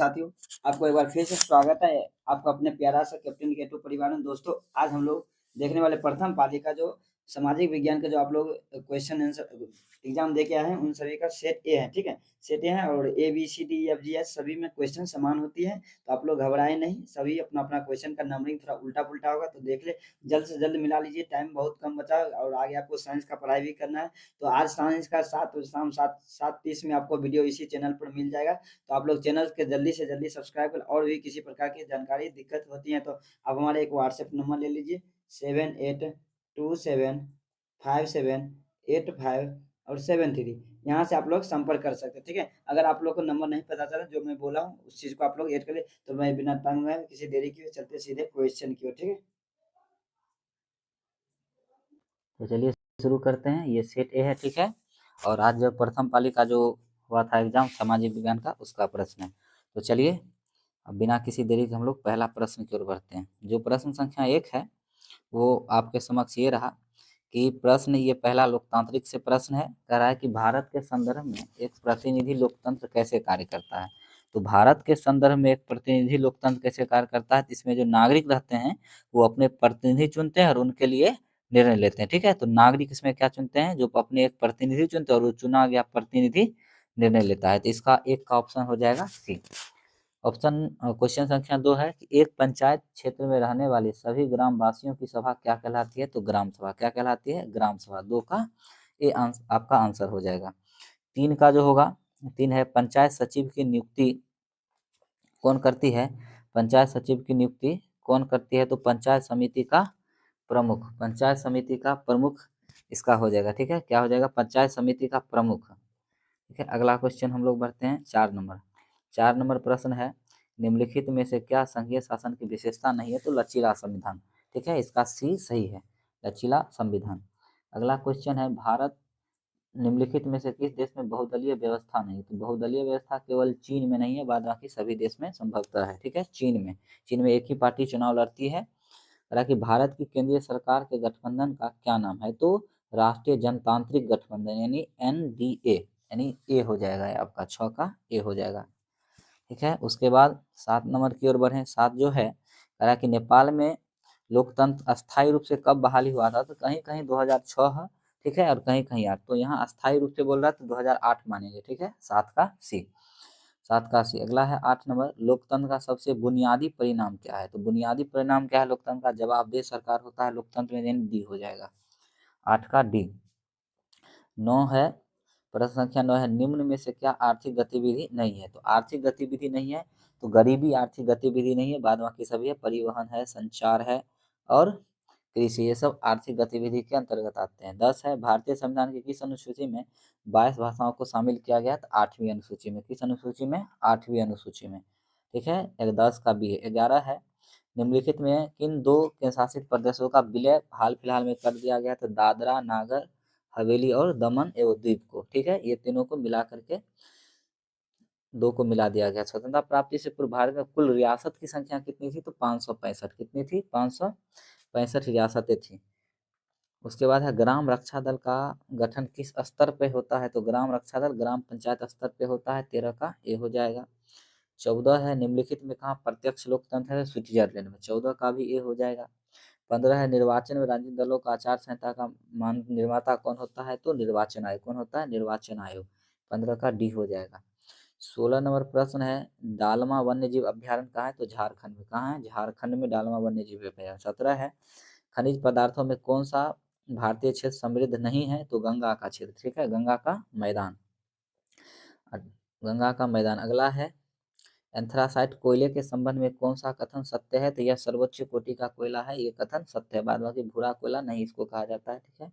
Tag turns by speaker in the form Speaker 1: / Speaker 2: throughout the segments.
Speaker 1: साथियों, आपको एक बार फिर से स्वागत है आपका अपने प्यारा सा कैप्टन केटू परिवार में। दोस्तों, आज हम लोग देखने वाले प्रथम पाली का जो सामाजिक विज्ञान का जो आप लोग क्वेश्चन आंसर एग्जाम दे के आए हैं, उन सभी का सेट ए है। ठीक है, सेट ए है और A B C D F G H सभी में क्वेश्चन समान होती है, तो आप लोग घबराए नहीं। सभी अपना अपना क्वेश्चन का नंबरिंग थोड़ा उल्टा पुल्टा होगा, तो देख ले, जल्द से जल्द मिला लीजिए। टाइम बहुत कम बचा है और आगे आपको साइंस का पढ़ाई भी करना है। तो आज साइंस का शाम 7:30 में आपको वीडियो इसी चैनल पर मिल जाएगा। तो आप लोग चैनल के जल्दी से जल्दी सब्सक्राइब करें। और भी किसी प्रकार की जानकारी दिक्कत होती है तो आप हमारे एक व्हाट्सएप नंबर ले लीजिए 78275785 यहाँ से आप लोग संपर्क कर सकते हैं। ठीक है, अगर आप लोग को नंबर नहीं पता चला जो मैं बोला हूँ उस चीज़ को आप लोग ऐड करें, तो मैं बिना टाइम गए किसी देरी की चलते सीधे क्वेश्चन की ओर। ठीक है,
Speaker 2: तो चलिए शुरू करते हैं। ये सेट ए है, ठीक है। और आज जो प्रथम पाली का जो हुआ था एग्जाम सामाजिक विज्ञान का, उसका प्रश्न है। तो चलिए अब बिना किसी देरी के हम लोग पहला प्रश्न की ओर बढ़ते हैं। जो प्रश्न संख्या 1 है वो आपके समक्ष ये रहा कि प्रश्न, ये पहला लोकतांत्रिक से प्रश्न है। कह रहा है कि भारत के संदर्भ में एक प्रतिनिधि लोकतंत्र कैसे कार्य करता है। तो भारत के संदर्भ में एक प्रतिनिधि लोकतंत्र कैसे कार्य करता है, इसमें जो नागरिक रहते हैं वो अपने प्रतिनिधि चुनते हैं और उनके लिए निर्णय लेते हैं। ठीक है, तो नागरिक इसमें क्या चुनते हैं, जो अपने एक प्रतिनिधि चुनते हैं और वो चुना गया प्रतिनिधि निर्णय लेता है। तो इसका एक का ऑप्शन हो जाएगा सी। ऑप्शन क्वेश्चन संख्या 2 है कि एक पंचायत क्षेत्र में रहने वाले सभी ग्राम वासियों की सभा क्या कहलाती है। तो ग्राम सभा क्या कहलाती है, ग्राम सभा। 2 का ये आपका आंसर हो जाएगा। 3 का जो होगा, 3 है पंचायत सचिव की नियुक्ति कौन करती है। पंचायत सचिव की नियुक्ति कौन करती है। तो पंचायत समिति का प्रमुख, पंचायत समिति का प्रमुख इसका हो जाएगा। ठीक है, क्या हो जाएगा, पंचायत समिति का प्रमुख। ठीक है, अगला क्वेश्चन हम लोग बढ़ते हैं 4 नंबर। 4 नंबर प्रश्न है, निम्नलिखित में से क्या संघीय शासन की विशेषता नहीं है। तो लचीला संविधान। ठीक है, इसका सी सही है, लचीला संविधान। अगला क्वेश्चन है, भारत निम्नलिखित में से किस देश में बहुदलीय व्यवस्था नहीं। तो बहुदलीय व्यवस्था केवल चीन में नहीं है, बाद बाकी सभी देश में संभवतः है। ठीक है, चीन में एक ही पार्टी चुनाव लड़ती है। हालांकि भारत की केंद्रीय सरकार के गठबंधन का क्या नाम है। तो राष्ट्रीय जनतांत्रिक गठबंधन यानी एनडीए, यानी ए हो जाएगा आपका, 6 का ए हो जाएगा। ठीक है, उसके बाद 7 नंबर की ओर बढ़े। 7 जो है, कह रहा कि नेपाल में लोकतंत्र अस्थायी रूप से कब बहाली हुआ था। तो कहीं कहीं 2006 है, ठीक है, और कहीं कहीं 8। तो यहाँ अस्थायी रूप से बोल रहा है तो 2008 मानेंगे। ठीक है, 7 का सी, 7 का सी। अगला है 8 नंबर, लोकतंत्र का सबसे बुनियादी परिणाम क्या है। तो बुनियादी परिणाम क्या है लोकतंत्र का, जवाबदेह सरकार होता है लोकतंत्र में, यानी डी हो जाएगा, 8 का डी। 9 है, प्रश्न संख्या 9 है, निम्न में से क्या आर्थिक गतिविधि नहीं है। तो आर्थिक गतिविधि नहीं है, तो गरीबी आर्थिक गतिविधि नहीं है, बाद बाकी सभी है। परिवहन है, संचार है और कृषि, ये सब आर्थिक गतिविधि के अंतर्गत आते हैं। 10 है, भारतीय संविधान की किस अनुसूची में 22 भाषाओं को शामिल किया गया। तो 8वीं अनुसूची में। किस अनुसूची में, 8वीं अनुसूची में। ठीक है, 10 का बी है। 11 है, निम्नलिखित में किन दो केंद्र शासित प्रदेशों का विलय हाल फिलहाल में कर दिया गया। तो दादरा नागर हवेली और दमन एवं द्वीप को। ठीक है, ये तीनों को मिला करके 2 को मिला दिया गया। स्वतंत्रता प्राप्ति से पूर्व भारत में कुल रियासत की संख्या कितनी थी। तो 565। कितनी थी, 565 रियासतें थी। उसके बाद है, ग्राम रक्षा दल का गठन किस स्तर पे होता है। तो ग्राम रक्षा दल ग्राम पंचायत स्तर पे होता है। 13 का ए हो जाएगा। 14 है, निम्नलिखित में कहाँ प्रत्यक्ष लोकतंत्र है। स्विट्जरलैंड में। 14 का भी ए हो जाएगा। 15 है, निर्वाचन में राजनीतिक दलों का आचार संहिता का मान निर्माता कौन होता है। तो निर्वाचन आयोग। कौन होता है, निर्वाचन आयोग। 15 का डी हो जाएगा। 16 नंबर प्रश्न है, डालमा वन्य जीव अभ्यारण्य कहाँ है। तो झारखंड में। कहाँ है, झारखंड में डालमा वन्य जीव अभ्यारण्य। 17 है, खनिज पदार्थों में कौन सा भारतीय क्षेत्र समृद्ध नहीं है। तो गंगा का क्षेत्र। ठीक है, गंगा का मैदान, गंगा का मैदान। अगला है, एंथ्रासाइट कोयले के संबंध में कौन सा कथन सत्य है। तो यह सर्वोच्च कोटि का कोयला है, ये कथन सत्य है। बाद बाकी भूरा कोयला नहीं इसको कहा जाता है। ठीक है,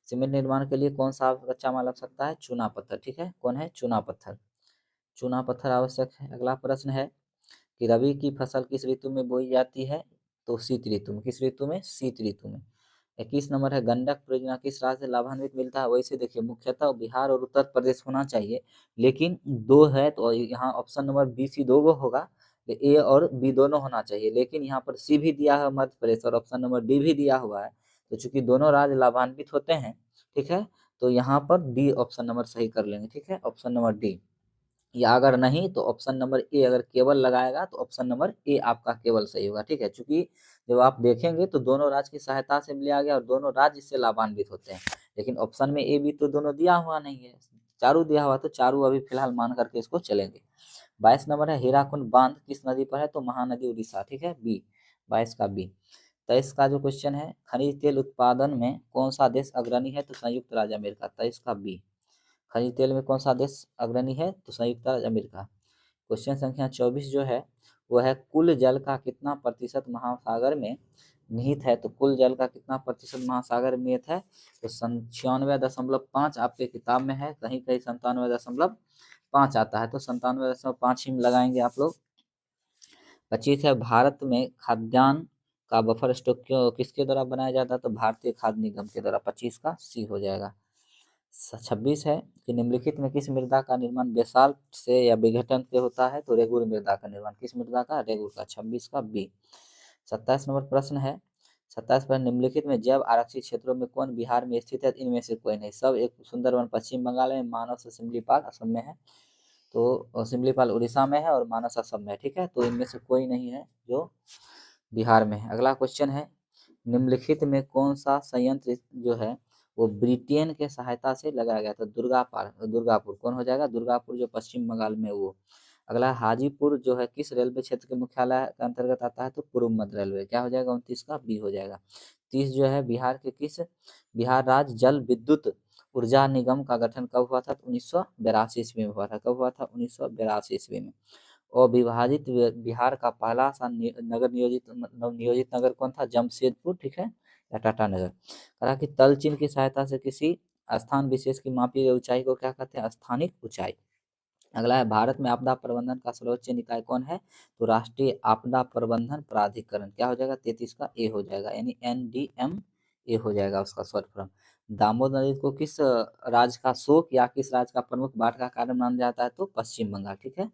Speaker 2: सीमेंट निर्माण के लिए कौन सा कच्चा माल लग सकता है। चूना पत्थर। ठीक है, कौन है, चूना पत्थर। चूना पत्थर आवश्यक है। अगला प्रश्न है कि रबी की फसल किस ऋतु में बोई जाती है। तो शीत ऋतु में। किस ऋतु में, शीत ऋतु में। 21 नंबर है, गंडक परियोजना किस राज्य से लाभान्वित मिलता है। वैसे देखिए, मुख्यतः बिहार और उत्तर प्रदेश होना चाहिए, लेकिन 2 है तो यहाँ ऑप्शन नंबर बी सी 2 गो होगा। ए और बी दोनों होना चाहिए, लेकिन यहाँ पर सी भी दिया है मध्य प्रदेश और ऑप्शन नंबर डी भी दिया हुआ है। तो चूंकि दोनों राज्य लाभान्वित होते हैं, ठीक है, तो यहाँ पर डी ऑप्शन नंबर सही कर लेंगे। ठीक है, ऑप्शन नंबर डी या अगर नहीं तो ऑप्शन नंबर ए, अगर केवल लगाएगा तो ऑप्शन नंबर ए आपका केवल सही होगा, ठीक है। चूंकि जब आप देखेंगे तो दोनों राज्य की सहायता से लिया गया और दोनों राज्य इससे लाभान्वित होते हैं, लेकिन ऑप्शन में ए भी तो दोनों दिया हुआ नहीं है, चारू दिया हुआ, तो चारू अभी फिलहाल मान करके इसको चलेंगे। 22 नंबर है हीराकुंड बांध किस नदी पर है, तो महानदी उड़ीसा, ठीक है, बी, 22 का बी। 23 का जो क्वेश्चन है, खनिज तेल उत्पादन में कौन सा देश अग्रणी है, तो संयुक्त राज्य अमेरिका, 23 का बी। खनिज तेल में कौन सा देश अग्रणी है, तो संयुक्त राज्य अमेरिका। क्वेश्चन संख्या 24 जो है वो है कुल जल का कितना प्रतिशत महासागर में निहित है, तो कुल जल का कितना प्रतिशत महासागर में निहित है, तो 96.5 आपके किताब में है, कहीं कहीं 97.5 आता है, तो 97.5 ही लगाएंगे आप लोग। 25 है भारत में खाद्यान्न का बफर स्टॉक किसके द्वारा बनाया जाता है, तो भारतीय खाद्य निगम के द्वारा, 25 का सी हो जाएगा। 26 है कि निम्नलिखित में किस मृदा का निर्माण बेसाल्ट से या विघटन से होता है, तो रेगुर मृदा का निर्माण, किस मृदा का, रेगुर का, 26 का बी। 27 नंबर प्रश्न है, 27 पर निम्नलिखित में जैव आरक्षित क्षेत्रों में कौन बिहार में स्थित है, इनमें से कोई नहीं, सब एक सुंदरवन पश्चिम बंगाल में, मानस और सिमलीपाल असम में है, तो सिमलीपाल उड़ीसा में है और मानस असम में है, ठीक है, तो इनमें से कोई नहीं है जो बिहार में है। अगला क्वेश्चन है, निम्नलिखित में कौन सा संयंत्र जो है वो ब्रिटेन के सहायता से लगाया गया था, दुर्गापुर कौन हो जाएगा, दुर्गापुर जो पश्चिम बंगाल में वो। अगला हाजीपुर जो है किस रेलवे क्षेत्र के मुख्यालय के अंतर्गत आता है, तो पूर्व मध्य रेलवे, क्या हो जाएगा, 29 का बी हो जाएगा। 30 जो है बिहार के किस, बिहार राज्य जल विद्युत ऊर्जा निगम का गठन कब हुआ था, 1982 ईस्वी में हुआ था, कब हुआ था, 1982 ईस्वी में। अविभाजित बिहार का पहला सा नगर नियोजित नगर कौन था, जमशेदपुर, ठीक है, या टाटा नगर। कहा कि तल चिन्ह की सहायता से किसी स्थान विशेष की मापी गई ऊंचाई को क्या कहते हैं, स्थानिक ऊंचाई। अगला है भारत में आपदा प्रबंधन का सर्वोच्च निकाय कौन है, तो राष्ट्रीय आपदा प्रबंधन प्राधिकरण, क्या हो जाएगा, 33 का ए हो जाएगा, यानी NDMA हो जाएगा उसका शॉर्ट फॉर्म। दामोदर नदी को किस राज्य का शोक या किस राज्य का प्रमुख बाढ़ का कारण माना जाता है, तो पश्चिम बंगाल, ठीक है,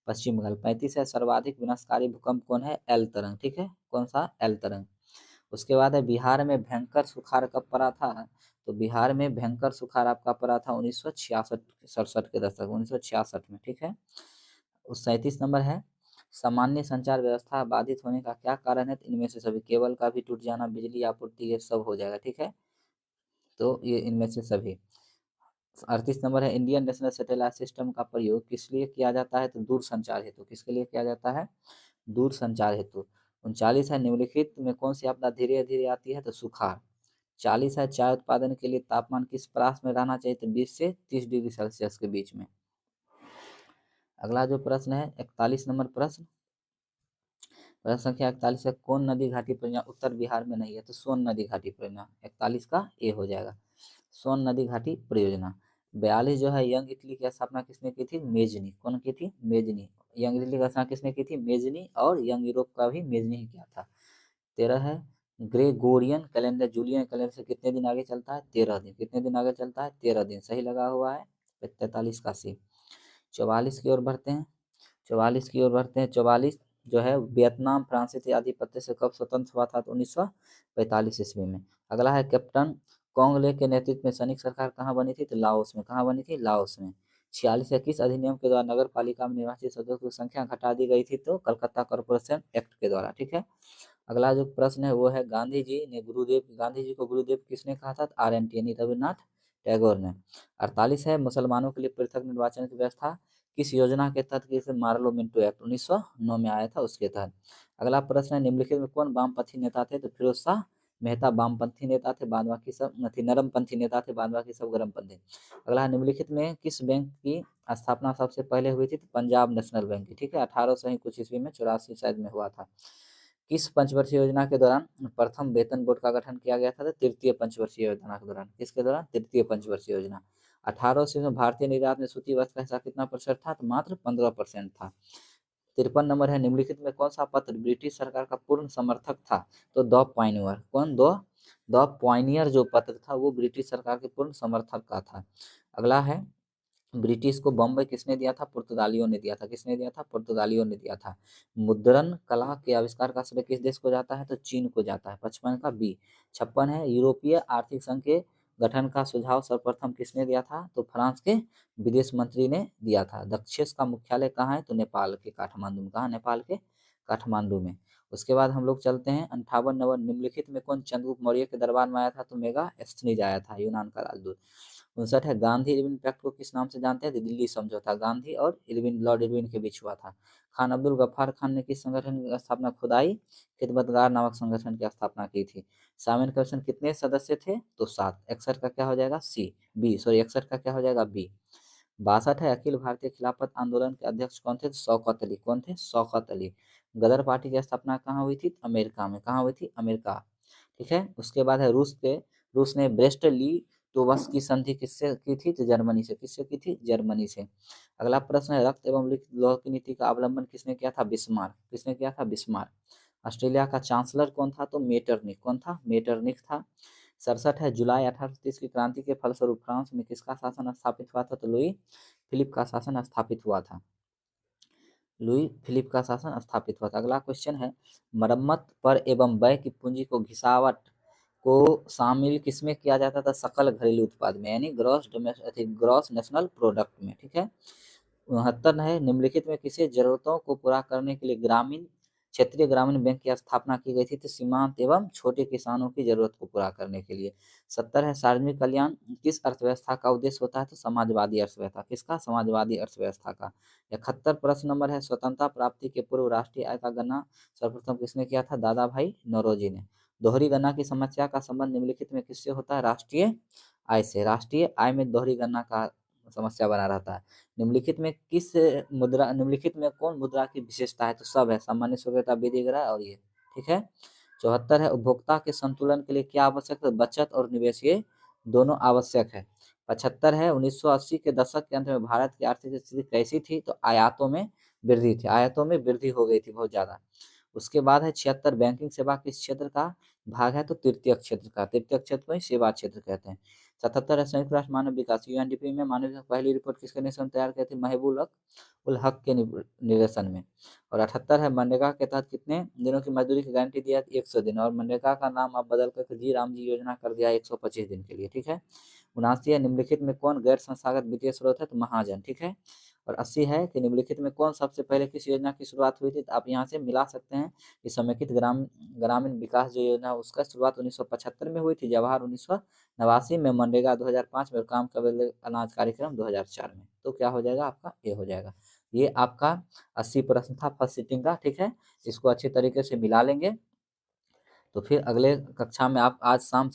Speaker 2: पश्चिम बंगाल। 35 है सर्वाधिक विनाशकारी भूकंप कौन है, एल तरंग, ठीक है, कौन सा, एल तरंग। उसके बाद है बिहार में भयंकर सुखाड़ कब पड़ा था, तो बिहार में भयंकर सुखाड़ आपका पड़ा था 1966 के दशक, 1966 में, ठीक है। उस 37 नंबर है, सामान्य संचार व्यवस्था बाधित होने का क्या कारण है, तो इनमें से सभी, केबल का भी टूट जाना, बिजली आपूर्ति, ये सब हो जाएगा, ठीक है, तो ये इनमें से सभी। 38 नंबर है, इंडियन नेशनल सैटेलाइट सिस्टम का प्रयोग किस लिए किया जाता है, तो दूर संचार हेतु, किसके लिए किया जाता है, दूर संचार हेतु। 39 है, निम्नलिखित में कौन सी आपदा धीरे धीरे आती है, तो सुखाड़। 40 है, चाय उत्पादन के लिए तापमान किस प्रांत में रहना चाहिए, तो 20 से 30 डिग्री सेल्सियस के बीच में। अगला जो प्रश्न है 41 नंबर प्रश्न, प्रश्न संख्या 41 है, कौन नदी घाटी परियोजना उत्तर बिहार में नहीं है, तो सोन नदी घाटी परियोजना, 41 का ए हो जाएगा, सोन नदी घाटी परियोजना। 42 जो है, यंग इटली की स्थापना किसने की थी, मेजनी, कौन की थी, मेजनी। यंग इटली की स्थापना किसने की थी, मेजनी, और यंग यूरोप का भी मेजनी ही किया था। 13 है, ग्रेगोरियन कैलेंडर जूलियन कैलेंडर से कितने दिन आगे चलता है, 13 दिन, कितने दिन आगे चलता है, 13 दिन, सही लगा हुआ है, 43 का सी। 44 की ओर बढ़ते हैं, 44 की ओर बढ़ते हैं, 44 जो है, वियतनाम फ्रांसीसी आधिपत्य से कब स्वतंत्र हुआ था, तो 1945 ईस्वी में। अगला है, कैप्टन कोंगले के नेतृत्व में सैनिक सरकार कहाँ बनी थी, तो लाओस में, कहाँ बनी थी, लाओस में। 46 है, किस अधिनियम के द्वारा नगर पालिका में निर्वाचित सदस्यों की संख्या घटा दी गई थी, तो कलकत्ता कॉरपोरेशन एक्ट के द्वारा, ठीक है। अगला जो प्रश्न है वो है, गांधी जी को गुरुदेव किसने कहा था, RNT यानी रविन्द्रनाथ टैगोर ने। 48 है, मुसलमानों के लिए पृथक निर्वाचन की व्यवस्था किस योजना के तहत, किस मार्लो मिंटो एक्ट 1909 में आया था, उसके तहत। अगला प्रश्न है, निम्नलिखित में कौन वामपंथी नेता थे, तो फिरोज शाह मेहता वामपंथी नेता थे, बाद बाकी सब नरमपंथी नेता थे, बाद बाकी सब गर्मपंथी। अगला है, निम्नलिखित में किस बैंक की स्थापना सबसे पहले हुई थी, तो पंजाब नेशनल बैंक की, ठीक है, 1800 ही कुछ ईस्वी में, 84 शायद में हुआ था। किस पंचवर्षीय योजना के दौरान प्रथम वेतन बोर्ड का गठन किया गया था, तो तृतीय पंचवर्षीय योजना के दौरान, किसके दौरान, तृतीय पंचवर्षीय योजना। 1800 में भारतीय निर्यात में सूती वस्त्र का हिस्सा कितना प्रतिशत था, तो मात्र 15% था। 53 नंबर है, निम्नलिखित में कौन सा पत्र ब्रिटिश सरकार का पूर्ण समर्थक था, तो द पायनियर, कौन, द पायनियर जो पत्र था वो ब्रिटिश सरकार के पूर्ण समर्थक का था। अगला है, ब्रिटिश को बम्बई किसने दिया था, पुर्तगालियों ने दिया था, किसने दिया था, पुर्तगालियों ने दिया था। मुद्रण कला के आविष्कार का श्रेय किस देश को जाता है, तो चीन को जाता है, 55 का बी। 56 है, यूरोपीय आर्थिक संघ के गठन का सुझाव सर्वप्रथम किसने दिया था? तो फ्रांस के विदेश मंत्री ने दिया था। दक्षेस का मुख्यालय कहाँ है? तो नेपाल के काठमांडू में। कहाँ? नेपाल के काठमांडू में। उसके बाद हम लोग चलते हैं 58 नंबर, निम्नलिखित में कौन चंद्रगुप्त मौर्य के दरबार में आया था? तो मेगास्थनीज आया था, यूनान का राजदूत। 59 है, गांधी इरविन पैक्ट को किस नाम से जानते हैं? तो दिल्ली समझौता। गांधी और इरविन, लॉर्ड इरविन के बीच हुआ था। खान अब्दुल गफ्फार खान ने किस संगठन की स्थापना? खुदाई खिदमतगार नामक संगठन की स्थापना की थी। सामन कमीशन कितने सदस्य थे? तो 7। 61 का क्या हो जाएगा? सी बी, सॉरी 61 का क्या हो जाएगा? बी। 62 है, अखिल भारतीय खिलाफत आंदोलन के अध्यक्ष कौन थे? तो शौकत अली। कौन थे? शौकत अली। गदर पार्टी की स्थापना कहाँ हुई थी? अमेरिका में। कहाँ हुई थी? अमेरिका। ठीक है। उसके बाद है रूस ने ब्रेस्ट लिटोवस्क की संधि किससे की थी? तो जर्मनी से। किससे की थी? जर्मनी से। अगला प्रश्न है, रक्त एवं लिखित लौह की नीति का अवलंबन किसने किया था? बिस्मार्क। किसने किया था? बिस्मार्क। ऑस्ट्रेलिया का चांसलर कौन था? तो मेटरनिख। कौन था? मेटरनिख था। 67 है, जुलाई 1830 की क्रांति के फलस्वरूप फ्रांस में किसका शासन स्थापित हुआ था? तो लुई फिलिप का शासन स्थापित हुआ था। लुई फिलिप का शासन स्थापित हुआ था। अगला क्वेश्चन है, मरम्मत पर एवं व्यय की पूंजी को घिसावट को शामिल किसमें किया जाता था? सकल घरेलू उत्पाद में, यानी ग्रॉस नेशनल प्रोडक्ट में। ठीक है। 69 है, निम्नलिखित में किसे जरूरतों को पूरा करने के लिए क्षेत्रीय ग्रामीण बैंक की स्थापना की गई थी? तो सीमांत एवं छोटे किसानों की जरूरत को पूरा करने के लिए। 70 है, सार्वजनिक कल्याण किस अर्थव्यवस्था का उद्देश्य होता है? तो समाजवादी अर्थव्यवस्था। किसका? समाजवादी अर्थव्यवस्था का। 71 प्रश्न नंबर है, स्वतंत्रता प्राप्ति के पूर्व राष्ट्रीय आय का गणना सर्वप्रथम किसने किया था? दादा भाई नौरोजी ने। दोहरी गणना की समस्या का संबंध निम्नलिखित में किससे होता है? राष्ट्रीय आय से। राष्ट्रीय आय में दोहरी गणना का समस्या बना रहता है। निम्नलिखित में कौन मुद्रा की विशेषता है? तो सब है, सामान्य स्वीकृत, विधिग्रह और ये। ठीक है। 74 है, उपभोक्ता के संतुलन के लिए क्या आवश्यक है? बचत और निवेश, ये दोनों आवश्यक है। 75 है, 1980 के दशक के अंत में भारत की आर्थिक स्थिति कैसी थी? तो आयातों में वृद्धि थी। आयातों में वृद्धि हो गई थी बहुत ज्यादा। उसके बाद है 76, बैंकिंग सेवा किस क्षेत्र का भाग है? तो तृतीय क्षेत्र का। तृतीय क्षेत्र को ही सेवा क्षेत्र कहते हैं। 77 है, संयुक्त राष्ट्र मानव विकास यूएनडीपी में मानव विकास पहली रिपोर्ट किसके निर्देशन में तैयार की थी? महबूब उल हक के निर्देशन में। और 78 है, मनरेगा के तहत कितने दिनों की मजदूरी की गारंटी दिया? 100 दिन। और मनरेगा का नाम अब बदल कर जी राम जी योजना कर दिया 125 दिन के लिए। ठीक है। 79 है, निम्नलिखित में कौन गैर संस्थागत वित्तीय स्रोत है? तो महाजन। ठीक है। और 80 है कि निम्नलिखित में कौन सबसे पहले किस योजना की शुरुआत हुई थी? तो आप यहाँ से मिला सकते हैं कि समेकित ग्रामीण विकास जो योजना उसका शुरुआत 1975 में हुई थी, जवाहर 1989 में, मनरेगा 2005 में, और काम कबीले अनाज कार्यक्रम 2004 में। तो क्या हो जाएगा आपका? ए हो जाएगा। ये आपका 80 प्रश्न था फर्स्ट सिटिंग का। ठीक है। इसको अच्छे तरीके से मिला लेंगे तो फिर अगले कक्षा में आप आज शाम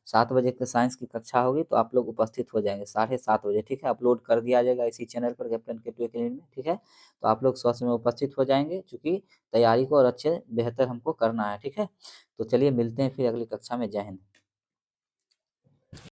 Speaker 2: 7:30 के साइंस की कक्षा होगी तो आप लोग उपस्थित हो जाएंगे 7:30 बजे। ठीक है। अपलोड कर दिया जाएगा इसी चैनल पर, कैप्टन के अकेडमी में। ठीक है। तो आप लोग स्वयं में उपस्थित हो जाएंगे, क्योंकि तैयारी को और अच्छे बेहतर हमको करना है। ठीक है। तो चलिए मिलते हैं फिर अगली कक्षा में। जय हिंद।